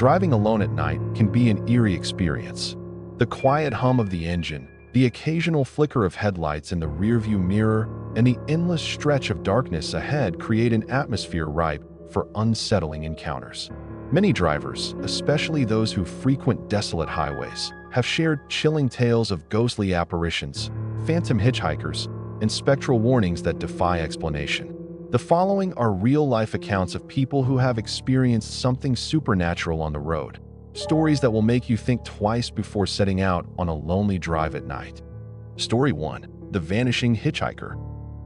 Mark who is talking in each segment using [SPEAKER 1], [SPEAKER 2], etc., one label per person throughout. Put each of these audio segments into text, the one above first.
[SPEAKER 1] Driving alone at night can be an eerie experience. The quiet hum of the engine, the occasional flicker of headlights in the rearview mirror, and the endless stretch of darkness ahead create an atmosphere ripe for unsettling encounters. Many drivers, especially those who frequent desolate highways, have shared chilling tales of ghostly apparitions, phantom hitchhikers, and spectral warnings that defy explanation. The following are real-life accounts of people who have experienced something supernatural on the road. Stories that will make you think twice before setting out on a lonely drive at night. Story 1. The Vanishing Hitchhiker.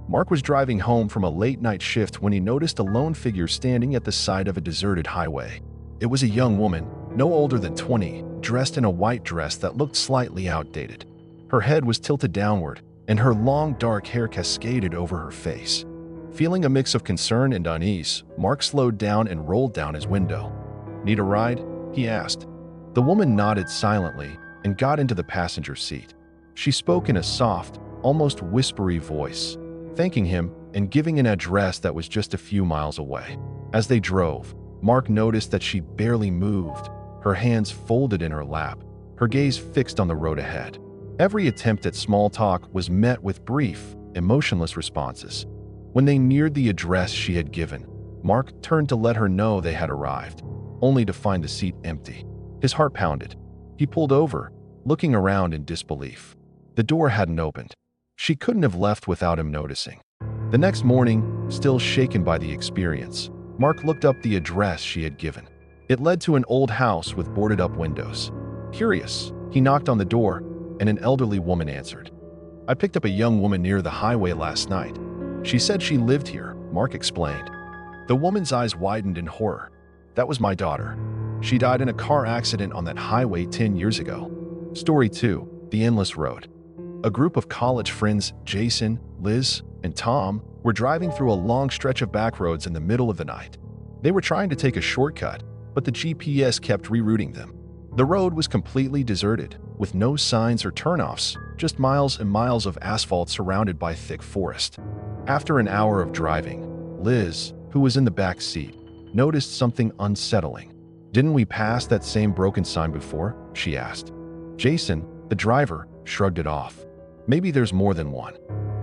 [SPEAKER 1] Mark was driving home from a late-night shift when he noticed a lone figure standing at the side of a deserted highway. It was a young woman, no older than 20, dressed in a white dress that looked slightly outdated. Her head was tilted downward, and her long dark hair cascaded over her face. Feeling a mix of concern and unease, Mark slowed down and rolled down his window. "Need a ride?" he asked. The woman nodded silently and got into the passenger seat. She spoke in a soft, almost whispery voice, thanking him and giving an address that was just a few miles away. As they drove, Mark noticed that she barely moved, her hands folded in her lap, her gaze fixed on the road ahead. Every attempt at small talk was met with brief, emotionless responses. When they neared the address she had given, Mark turned to let her know they had arrived, only to find the seat empty. His heart pounded. He pulled over, looking around in disbelief. The door hadn't opened. She couldn't have left without him noticing. The next morning, still shaken by the experience, Mark looked up the address she had given. It led to an old house with boarded-up windows. Curious, he knocked on the door, and an elderly woman answered. "I picked up a young woman near the highway last night. She said she lived here," Mark explained. The woman's eyes widened in horror. "That was my daughter. She died in a car accident on that highway 10 years ago." Story 2. The Endless Road. A group of college friends, Jason, Liz, and Tom, were driving through a long stretch of back roads in the middle of the night. They were trying to take a shortcut, but the GPS kept rerouting them. The road was completely deserted, with no signs or turnoffs, just miles and miles of asphalt surrounded by thick forest. After an hour of driving, Liz, who was in the back seat, noticed something unsettling. "Didn't we pass that same broken sign before?" she asked. Jason, the driver, shrugged it off. "Maybe there's more than one."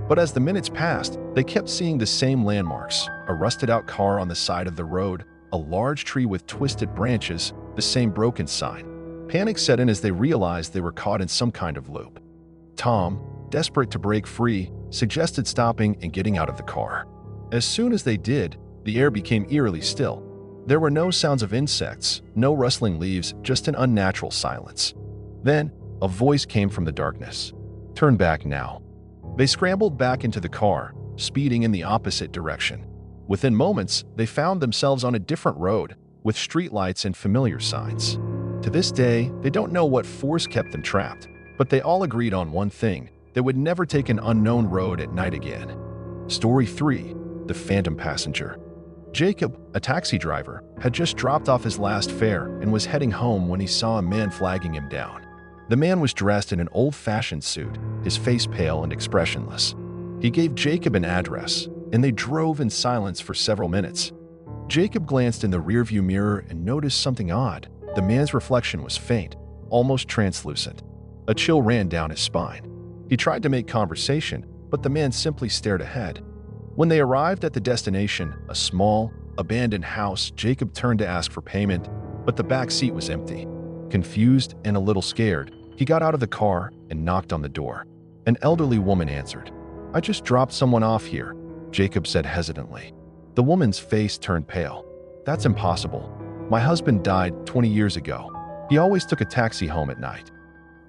[SPEAKER 1] But as the minutes passed, they kept seeing the same landmarks: a rusted-out car on the side of the road, a large tree with twisted branches, the same broken sign. Panic set in as they realized they were caught in some kind of loop. Tom, desperate to break free, suggested stopping and getting out of the car. As soon as they did, the air became eerily still. There were no sounds of insects, no rustling leaves, just an unnatural silence. Then, a voice came from the darkness. "Turn back now." They scrambled back into the car, speeding in the opposite direction. Within moments, they found themselves on a different road, with streetlights and familiar signs. To this day, they don't know what force kept them trapped, but they all agreed on one thing: they would never take an unknown road at night again. Story 3. The Phantom Passenger. Jacob, a taxi driver, had just dropped off his last fare and was heading home when he saw a man flagging him down. The man was dressed in an old-fashioned suit, his face pale and expressionless. He gave Jacob an address, and they drove in silence for several minutes. Jacob glanced in the rearview mirror and noticed something odd. The man's reflection was faint, almost translucent. A chill ran down his spine. He tried to make conversation, but the man simply stared ahead. When they arrived at the destination, a small, abandoned house, Jacob turned to ask for payment, but the back seat was empty. Confused and a little scared, he got out of the car and knocked on the door. An elderly woman answered. "I just dropped someone off here," Jacob said hesitantly. The woman's face turned pale. "That's impossible. My husband died 20 years ago. He always took a taxi home at night."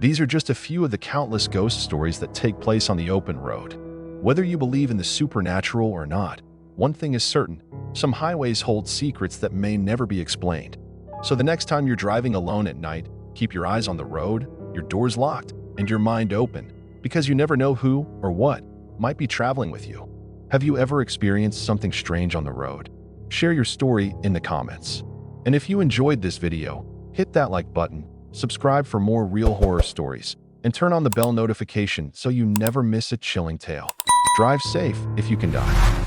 [SPEAKER 1] These are just a few of the countless ghost stories that take place on the open road. Whether you believe in the supernatural or not, one thing is certain: some highways hold secrets that may never be explained. So the next time you're driving alone at night, keep your eyes on the road, your doors locked, and your mind open, because you never know who or what might be traveling with you. Have you ever experienced something strange on the road? Share your story in the comments. And if you enjoyed this video, hit that like button, subscribe for more real horror stories, and turn on the bell notification so you never miss a chilling tale. Drive safe if you can die.